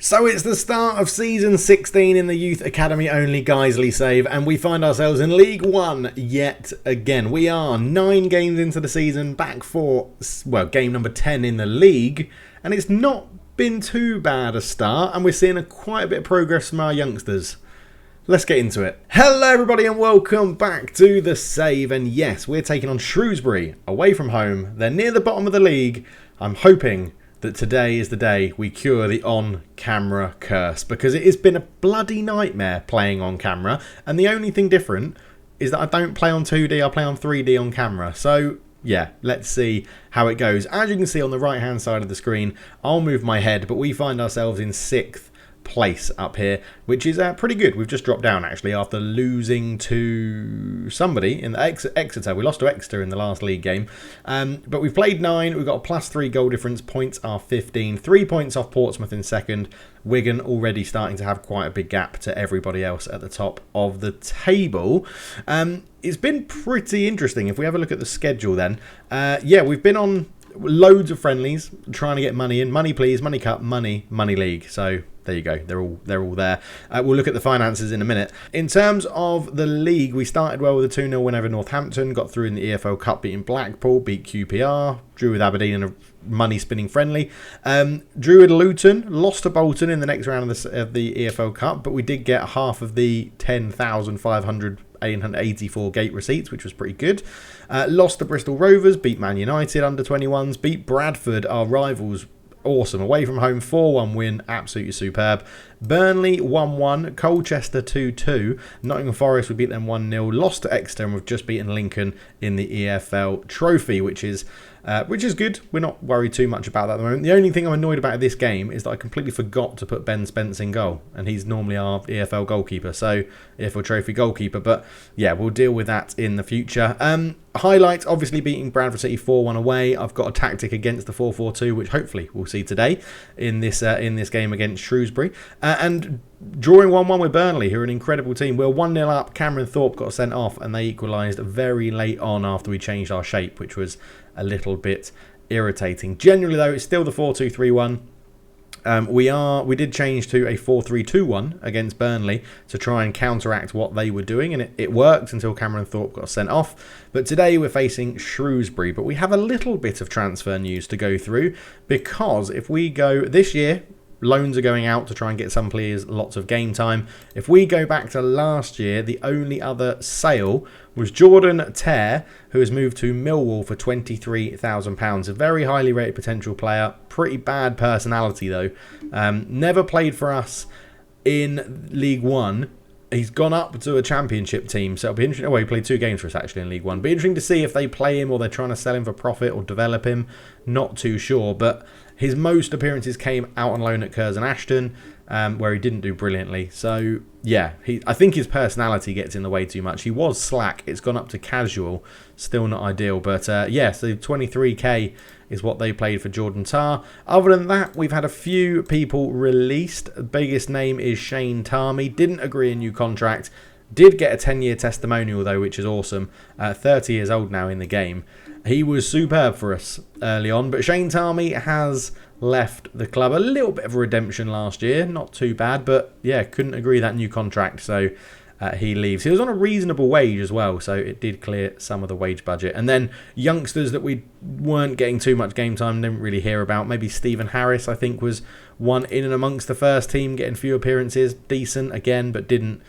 So it's the start of season 16 in the Youth Academy only Guiseley save, and we find ourselves in League 1 yet again. We are 9 games into the season, back for, well, game number 10 in the league, and it's not been too bad a start, and we're seeing quite a bit of progress from our youngsters. Let's get into it. Hello everybody and welcome back to the save, and yes, we're taking on Shrewsbury away from home. They're near the bottom of the league. I'm hoping that today is the day we cure the on-camera curse, because it has been a bloody nightmare playing on camera, and the only thing different is that I don't play on 2D, I play on 3D on camera. So yeah, let's see how it goes. As you can see on the right hand side of the screen, I'll move my head, but we find ourselves in 6th place up here, which is pretty good. We've just dropped down actually after losing to somebody in the Exeter. We lost to Exeter in the last league game, but we've played 9. We've got a +3 goal difference. Points are 15, 3 points off Portsmouth in second. Wigan already starting to have quite a big gap to everybody else at the top of the table. It's been pretty interesting. If we have a look at the schedule then, yeah, we've been on loads of friendlies trying to get money in. Money please, money cup, money league. So there you go, they're all there. We'll look at the finances in a minute. In terms of the league, we started well with a 2-0 win over Northampton, got through in the EFL Cup, beating Blackpool, beat QPR, drew with Aberdeen in a money spinning friendly, drew with Luton, lost to Bolton in the next round of the EFL Cup, but we did get half of the 10,584 gate receipts, which was pretty good. Lost to Bristol Rovers, beat Man United under 21s, beat Bradford, our rivals. Awesome. Away from home, 4-1 win. Absolutely superb. Burnley 1-1. Colchester 2-2. Nottingham Forest, we beat them 1-0. Lost to Exeter, and we've just beaten Lincoln in the EFL Trophy, which is good. We're not worried too much about that at the moment. The only thing I'm annoyed about this game is that I completely forgot to put Ben Spence in goal, and he's normally our EFL goalkeeper, so EFL Trophy goalkeeper. But yeah, we'll deal with that in the future. Highlights, obviously beating Bradford City 4-1 away. I've got a tactic against the 4-4-2, which hopefully we'll see today in this game against Shrewsbury. And drawing 1-1 with Burnley, who are an incredible team. We were 1-0 up. Cameron Thorpe got sent off, and they equalised very late on after we changed our shape, which was a little bit irritating. Generally, though, it's still the 4-2-3-1. We did change to a 4-3-2-1 against Burnley to try and counteract what they were doing, and it worked until Cameron Thorpe got sent off. But today we're facing Shrewsbury, but we have a little bit of transfer news to go through, because if we go this year, loans are going out to try and get some players lots of game time. If we go back to last year, the only other sale was Jordan Tare, who has moved to Millwall for £23,000. A very highly rated potential player. Pretty bad personality though. Never played for us in League 1. He's gone up to a championship team, so it'll be interesting. Well, he played 2 games for us actually in League 1. Be interesting to see if they play him or they're trying to sell him for profit or develop him. Not too sure, but his most appearances came out on loan at Curzon Ashton, where he didn't do brilliantly. So yeah, I think his personality gets in the way too much. He was slack. It's gone up to casual. Still not ideal, but yeah, so 23k is what they played for Jordan Tarr. Other than that, we've had a few people released. The biggest name is Shane Tarmy. Didn't agree a new contract. Did get a 10-year testimonial though, which is awesome. 30 years old now in the game. He was superb for us early on, but Shane Tarmy has left the club. A little bit of a redemption last year, not too bad, but yeah, couldn't agree that new contract, so he leaves. He was on a reasonable wage as well, so it did clear some of the wage budget. And then youngsters that we weren't getting too much game time, didn't really hear about. Maybe Stephen Harris, I think, was one in and amongst the first team, getting few appearances. Decent again, but decent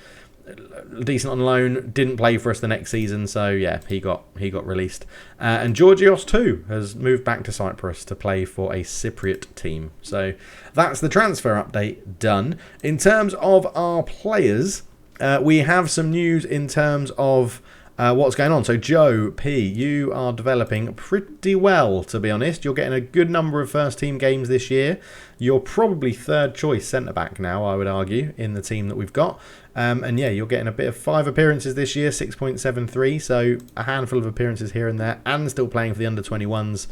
on loan, didn't play for us the next season, so yeah, he got released. And Georgios too has moved back to Cyprus to play for a Cypriot team. So that's the transfer update done. In terms of our players, we have some news in terms of what's going on. So Joe P, you are developing pretty well, to be honest. You're getting a good number of first team games this year. You're probably third choice centre back now, I would argue, in the team that we've got. And yeah, you're getting a bit of 5 appearances this year, 6.73. So a handful of appearances here and there, and still playing for the under 21s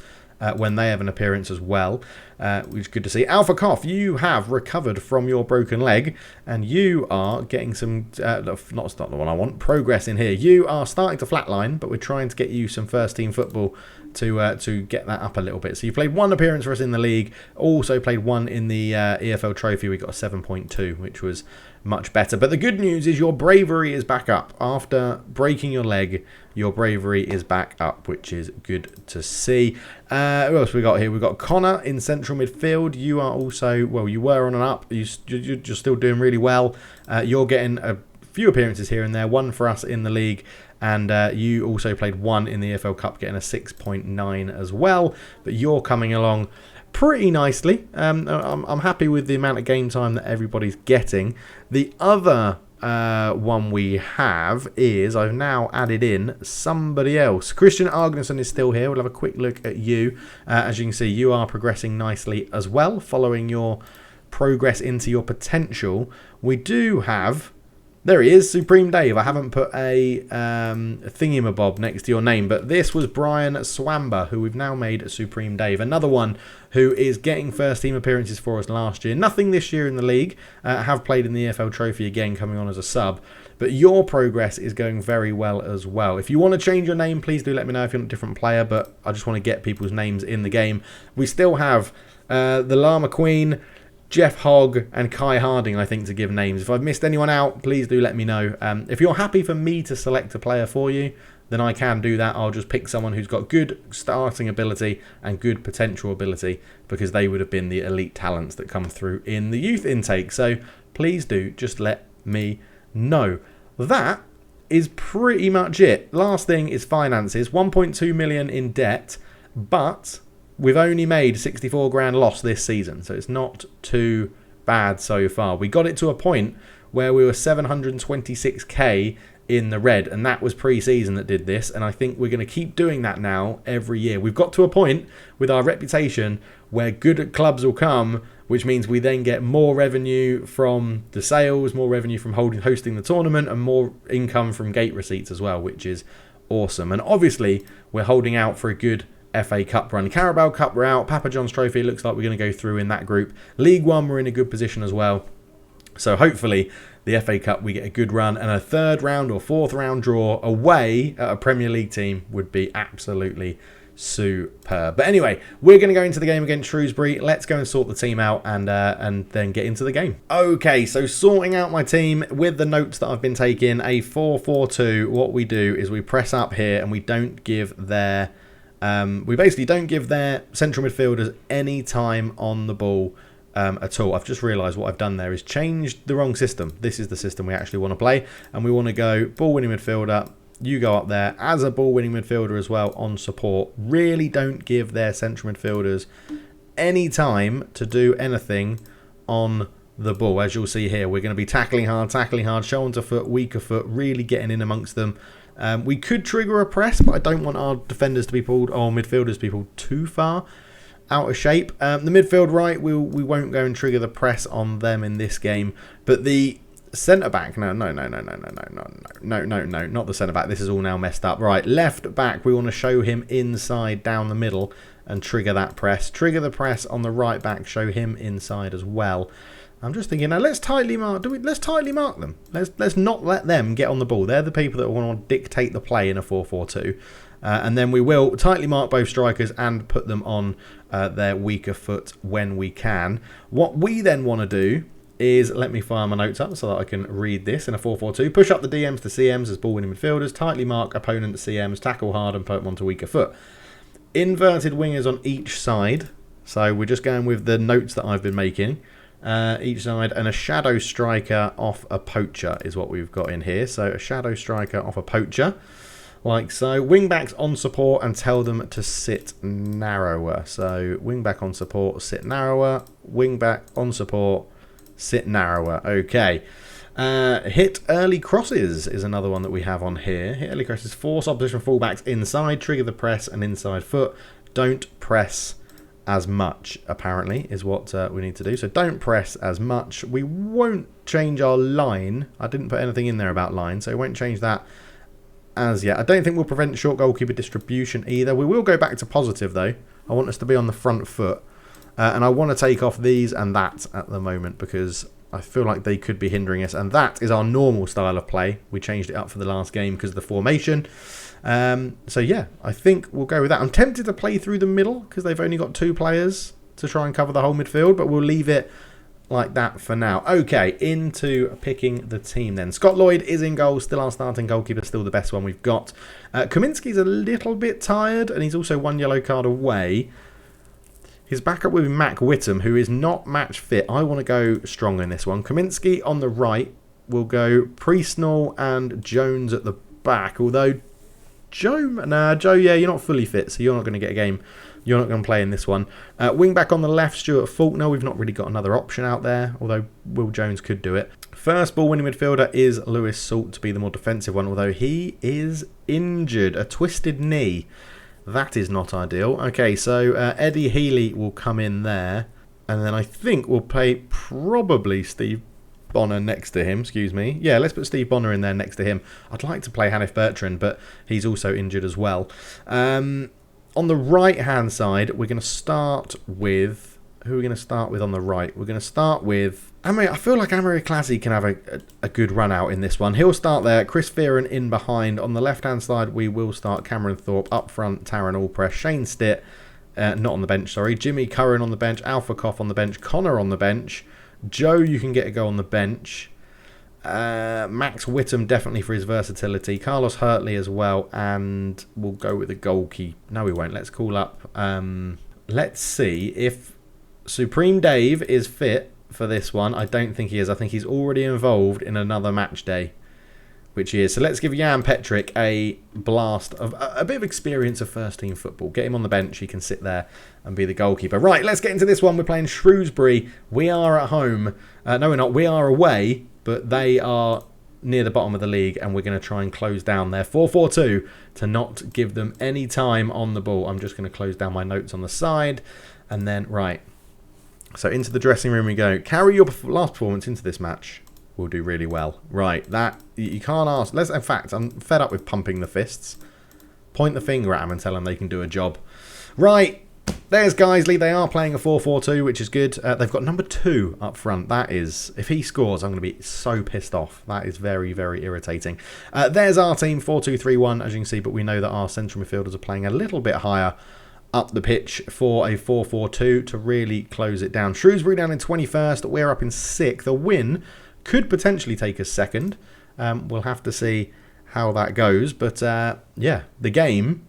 when they have an appearance as well. which is good to see. Alpha Cough, you have recovered from your broken leg, and you are getting some, not the one I want, progress in here. You are starting to flatline, but we're trying to get you some first team football to get that up a little bit. So you played 1 appearance for us in the league, also played 1 in the EFL Trophy. We got a 7.2, which was much better. But the good news is your bravery is back up. After breaking your leg, your bravery is back up, which is good to see. Who else we got here? We've got Connor in central midfield. You are also, well, you were on an up. You're still doing really well. You're getting a few appearances here and there, 1 for us in the league. And you also played 1 in the EFL Cup, getting a 6.9 as well. But you're coming along pretty nicely. I'm happy with the amount of game time that everybody's getting. The other one we have is, I've now added in somebody else. Christian Agnesson is still here. We'll have a quick look at you. As you can see, you are progressing nicely as well, following your progress into your potential. We do have... There he is, Supreme Dave. I haven't put a thingamabob next to your name, but this was Brian Swamba, who we've now made Supreme Dave. Another one who is getting first team appearances for us last year. Nothing this year in the league. Have played in the EFL Trophy again, coming on as a sub. But your progress is going very well as well. If you want to change your name, please do let me know if you're a different player, but I just want to get people's names in the game. We still have the Llama Queen, Jeff Hogg and Kai Harding, I think, to give names. If I've missed anyone out, please do let me know. If you're happy for me to select a player for you, then I can do that. I'll just pick someone who's got good starting ability and good potential ability, because they would have been the elite talents that come through in the youth intake. So please do just let me know. That is pretty much it. Last thing is finances. 1.2 million in debt, but we've only made 64 grand loss this season, so it's not too bad so far. We got it to a point where we were 726k in the red, and that was pre-season that did this, and I think we're going to keep doing that now every year. We've got to a point with our reputation where good clubs will come, which means we then get more revenue from the sales, more revenue from hosting the tournament, and more income from gate receipts as well, which is awesome. And obviously, we're holding out for a good FA Cup run. Carabao Cup, we're out. Papa John's Trophy, looks like we're going to go through in that group. League One, we're in a good position as well. So hopefully the FA Cup, we get a good run, and a 3rd round or 4th round draw away at a Premier League team would be absolutely superb. But anyway, we're going to go into the game against Shrewsbury. Let's go and sort the team out and then get into the game. Okay, so sorting out my team with the notes that I've been taking. A 4-4-2. What we do is we press up here and we don't give their... we basically don't give their central midfielders any time on the ball at all. I've just realised what I've done there is changed the wrong system. This is the system we actually want to play, and we want to go ball-winning midfielder. You go up there as a ball-winning midfielder as well on support. Really don't give their central midfielders any time to do anything on the ball. As you'll see here, we're going to be tackling hard, show onto foot, weaker foot, really getting in amongst them. We could trigger a press, but I don't want our defenders to be pulled, or midfielders to be pulled too far out of shape. The midfield right, we won't go and trigger the press on them in this game. But the centre back, no, not the centre back. This is all now messed up. Right, left back, we want to show him inside down the middle and trigger that press. Trigger the press on the right back, show him inside as well. I'm just thinking, now let's tightly mark. Let's tightly mark them. Let's not let them get on the ball. They're the people that want to dictate the play in a 4-4-2, and then we will tightly mark both strikers and put them on their weaker foot when we can. What we then want to do is, let me fire my notes up so that I can read this in a 4-4-2. Push up the DMs to CMs as ball-winning midfielders. Tightly mark opponent CMs. Tackle hard and put them onto weaker foot. Inverted wingers on each side. So we're just going with the notes that I've been making. Each side, and a shadow striker off a poacher is what we've got in here. So a shadow striker off a poacher, like so. Wing backs on support and tell them to sit narrower. So wing back on support, sit narrower. Wing back on support, sit narrower. Okay. Hit early crosses is another one that we have on here. Hit early crosses, force opposition fullbacks inside, trigger the press and inside foot. Don't press as much, apparently, is what we need to do. So don't press as much. We won't change our line. I didn't put anything in there about line, so we won't change that as yet. I don't think we'll prevent short goalkeeper distribution either. We will go back to positive, though. I want us to be on the front foot. And I want to take off these and that at the moment because I feel like they could be hindering us. And that is our normal style of play. We changed it up for the last game because of the formation. So yeah, I think we'll go with that. I'm tempted to play through the middle because they've only got 2 players to try and cover the whole midfield, but we'll leave it like that for now. Okay, into picking the team then. Scott Lloyd is in goal, still our starting goalkeeper, still the best one we've got. Kaminsky's a little bit tired, and he's also 1 yellow card away. His backup will be Mac Whittam, who is not match fit. I want to go strong in this one. Kaminsky on the right will go Priestnall and Jones at the back, although Joe, yeah, you're not fully fit, so you're not going to get a game. You're not going to play in this one. Wing back on the left, Stuart Faulkner. We've not really got another option out there, although Will Jones could do it. First ball winning midfielder is Lewis Salt to be the more defensive one, although he is injured. A twisted knee. That is not ideal. Okay, so Eddie Healy will come in there. And then I think we'll play probably Steve Bonner next to him. Excuse me. Yeah, let's put Steve Bonner in there next to him. I'd like to play Hanif Bertrand, but he's also injured as well. On the right-hand side, we're going to start with... Who are we going to start with on the right? We're going to start with... I feel like Amiri Classy can have a good run out in this one. He'll start there. Chris Fearon in behind. On the left-hand side, we will start Cameron Thorpe. Up front, Taron Allpress. Shane Stitt, not on the bench, sorry. Jimmy Curran on the bench. Alpha Koff on the bench. Connor on the bench. Joe, you can get a go on the bench. Max Whittam definitely for his versatility. Carlos Hurtley as well, and we'll go with the goalkeeper. No, we won't. Let's call up. Let's see if Supreme Dave is fit for this one. I don't think he is. I think he's already involved in another match day, which he is. So let's give Jan Petrick a blast of a bit of experience of first team football. Get him on the bench. He can sit there and be the goalkeeper. Right, let's get into this one. We're playing Shrewsbury. We are at home. No, we're not. We are away. But they are near the bottom of the league, and we're going to try and close down their 4-4-2 to not give them any time on the ball. I'm just going to close down my notes on the side, and then, right. So into the dressing room we go. Carry your last performance into this match. We'll do really well. Right, that, you can't ask. In fact, I'm fed up with pumping the fists. Point the finger at them and tell them they can do a job. Right. There's Guiseley. They are playing a 4-4-2, which is good. They've got number 2 up front. That is, if he scores, I'm going to be so pissed off. That is very, very irritating. There's our team, 4-2-3-1, as you can see, but we know that our central midfielders are playing a little bit higher up the pitch for a 4-4-2 to really close it down. Shrewsbury down in 21st. We're up in 6th. A win could potentially take us 2nd. We'll have to see how that goes. But, yeah, the game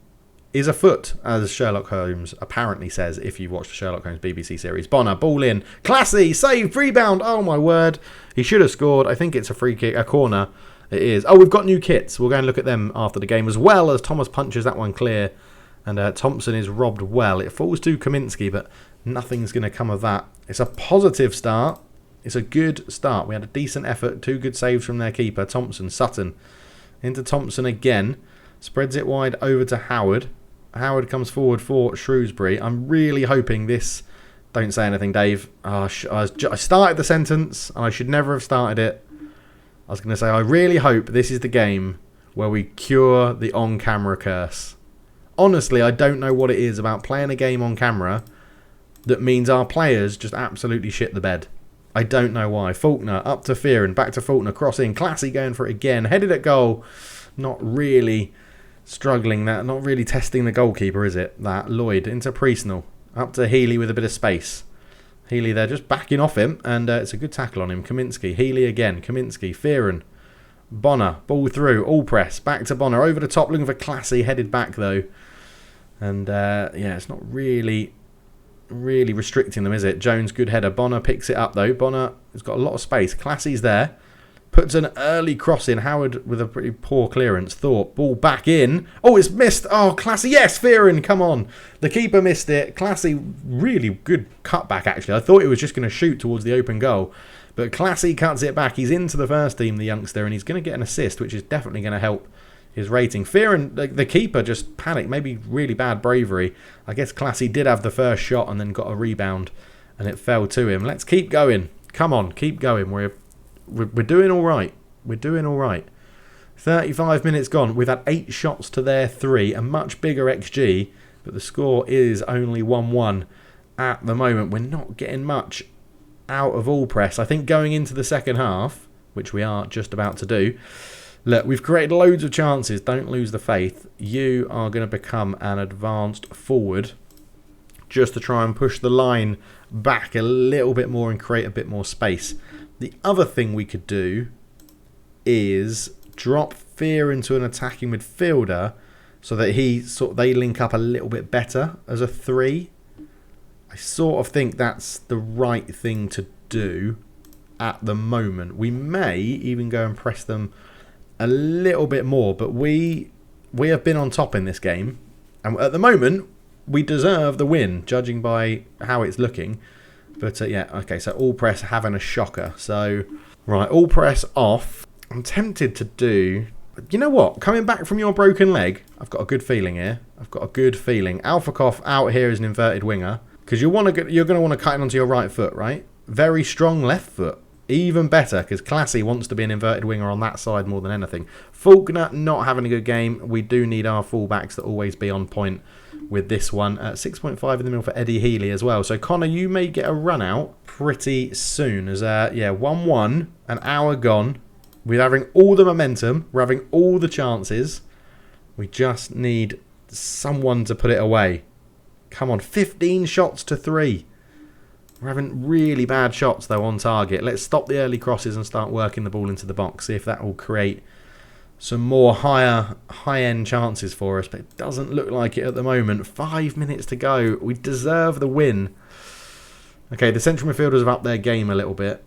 is afoot, as Sherlock Holmes apparently says, if you've watched the Sherlock Holmes BBC series. Bonner, ball in. Classy, saved, rebound. Oh, my word. He should have scored. I think it's a free kick, a corner. It is. Oh, we've got new kits. We'll go and look at them after the game, as well as Thomas punches that one clear. And Thompson is robbed well. It falls to Kaminsky, but nothing's going to come of that. It's a positive start. It's a good start. We had a decent effort. 2 good saves from their keeper, Thompson. Sutton into Thompson again. Spreads it wide over to Howard. Howard comes forward for Shrewsbury. I'm really hoping this... Don't say anything, Dave. I started the sentence, and I should never have started it. I was going to say, I really hope this is the game where we cure the on-camera curse. Honestly, I don't know what it is about playing a game on camera that means our players just absolutely shit the bed. I don't know why. Faulkner up to Fearon, back to Faulkner, cross in. Classy going for it again. Headed at goal. Not really... struggling that, not really testing the goalkeeper, is it? That Lloyd into Priestnall, up to Healy with a bit of space. Healy there just backing off him, and it's a good tackle on him. Kaminsky, Healy again, Kaminsky, Fearon, Bonner, ball through, all press, back to Bonner, over the top, looking for Classy, headed back though. And yeah, it's not really restricting them, is it? Jones, good header. Bonner picks it up though. Bonner has got a lot of space. Classy's there. Puts an early cross in. Howard with a pretty poor clearance. Thorpe, ball back in. Oh, it's missed. Oh, Classy. Yes, Fearon, come on. The keeper missed it. Classy, really good cutback, actually. I thought it was just going to shoot towards the open goal. But Classy cuts it back. He's into the first team, the youngster, and he's going to get an assist, which is definitely going to help his rating. Fearon, the keeper, just panicked. Maybe really bad bravery. I guess Classy did have the first shot and then got a rebound, and it fell to him. Let's keep going. Come on, keep going. We're doing all right. We're doing all right. 35 minutes gone. We've had 8 shots to their 3. A much bigger XG, but the score is only 1-1. at the moment. We're not getting much out of all press. I think going into the second half, which we are just about to do, look, we've created loads of chances. Don't lose the faith. You are going to become an advanced forward just to try and push the line back a little bit more and create a bit more space. The other thing we could do is drop Fear into an attacking midfielder so that they link up a little bit better as a 3. I sort of think that's the right thing to do at the moment. We may even go and press them a little bit more, but we have been on top in this game, and at the moment we deserve the win, judging by how it's looking. But yeah, okay, so all press having a shocker. So right, all press off. I'm tempted to do. You know what? Coming back from your broken leg, I've got a good feeling here. I've got a good feeling. Alphakoff out here as an inverted winger, because you're going to want to cut in onto your right foot, right? Very strong left foot. Even better, because Classy wants to be an inverted winger on that side more than anything. Faulkner not having a good game. We do need our fullbacks to always be on point with this one. 6.5 in the middle for Eddie Healy as well. So, Connor, you may get a run out pretty soon. As 1-1, an hour gone. We're having all the momentum. We're having all the chances. We just need someone to put it away. Come on, 15 shots to 3. We're having really bad shots, though, on target. Let's stop the early crosses and start working the ball into the box. See if that will create some more high-end chances for us. But it doesn't look like it at the moment. 5 minutes to go. We deserve the win. Okay, the central midfielders have upped their game a little bit.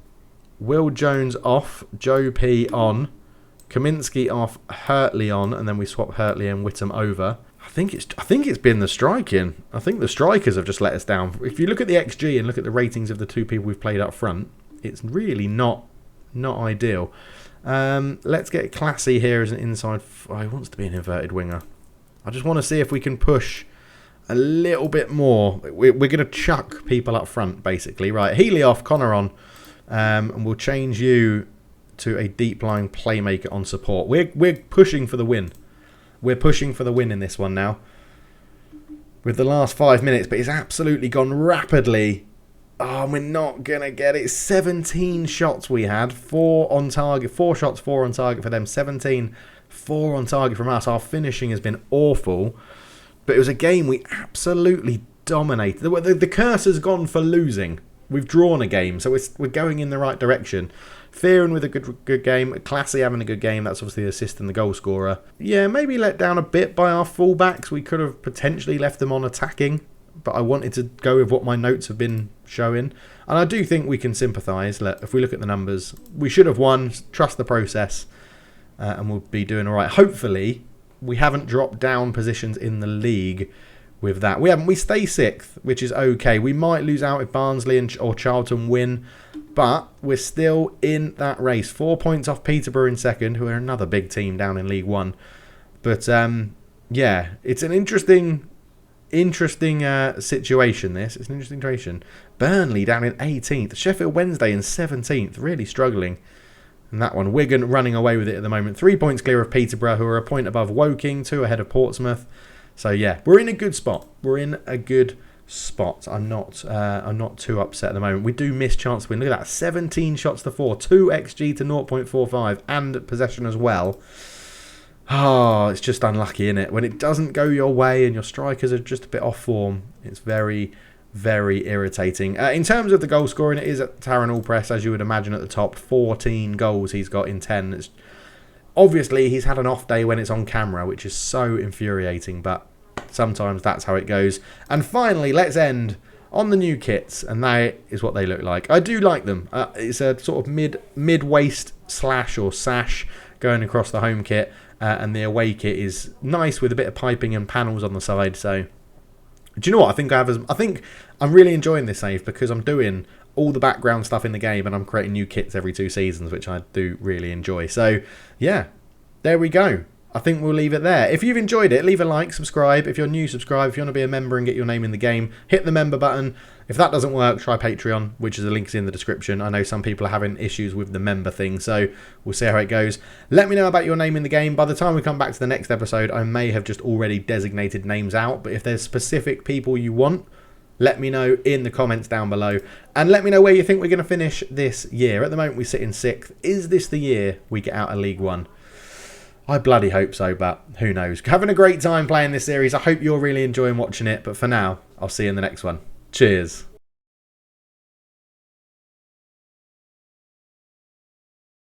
Will Jones off. Joe P on. Kaminsky off. Hurtley on. And then we swap Hurtley and Whittam over. I think it's been the striking. I think the strikers have just let us down. If you look at the XG and look at the ratings of the two people we've played up front, it's really not ideal. Let's get Classy here as an inside. Oh, he wants to be an inverted winger. I just want to see if we can push a little bit more. We're going to chuck people up front, basically. Right, Healy off, Connor on. And we'll change you to a deep line playmaker on support. We're pushing for the win. We're pushing for the win in this one now. With the last 5 minutes, but it's absolutely gone rapidly. Oh, we're not going to get it. 17 shots we had. 4 on target. 4 shots, 4 on target for them. 17, 4 on target from us. Our finishing has been awful. But it was a game we absolutely dominated. The curse has gone for losing. We've drawn a game, so we're going in the right direction. Fearing with a good game. Classy having a good game. That's obviously the assist and the goal scorer. Yeah, maybe let down a bit by our fullbacks. We could have potentially left them on attacking, but I wanted to go with what my notes have been showing. And I do think we can sympathise. If we look at the numbers, we should have won. Trust the process, and we'll be doing all right. Hopefully, we haven't dropped down positions in the league with that. We stay 6th, which is okay. We might lose out if Barnsley or Charlton win, but we're still in that race. 4 points off Peterborough in second, who are another big team down in League One. But yeah, it's an interesting situation. It's an interesting situation. Burnley down in 18th, Sheffield Wednesday in 17th, really struggling. And that one, Wigan running away with it at the moment. 3 points clear of Peterborough, who are a point above Woking, 2 ahead of Portsmouth. So yeah, we're in a good spot. I'm not too upset at the moment. We do miss chance to win. Look at that, 17 shots to 4, 2 XG to 0.45, and possession as well. Oh, it's just unlucky, isn't it? When it doesn't go your way and your strikers are just a bit off form, it's very, very irritating. In terms of the goal scoring, it is at Taron Allpress, as you would imagine, at the top. 14 goals he's got in 10. Obviously, he's had an off day when it's on camera, which is so infuriating, but sometimes that's how it goes. And finally, let's end on the new kits, and that is what they look like. I do like them. It's a sort of mid-waist slash or sash going across the home kit, and the away kit is nice with a bit of piping and panels on the side. So, do you know what? I think I'm really enjoying this save because I'm doing all the background stuff in the game and I'm creating new kits every 2 seasons, which I do really enjoy. So, yeah, there we go. I think we'll leave it there. If you've enjoyed it, leave a like, subscribe. If you're new, subscribe. If you want to be a member and get your name in the game, hit the member button. If that doesn't work, try Patreon, which is the links in the description. I know some people are having issues with the member thing, so we'll see how it goes. Let me know about your name in the game. By the time we come back to the next episode, I may have just already designated names out, but if there's specific people you want, Let me know in the comments down below. And let me know where you think we're going to finish this year. At the moment, we sit in 6th. Is this the year we get out of League One? I bloody hope so, but who knows. Having a great time playing this series. I hope you're really enjoying watching it. But for now, I'll see you in the next one. Cheers.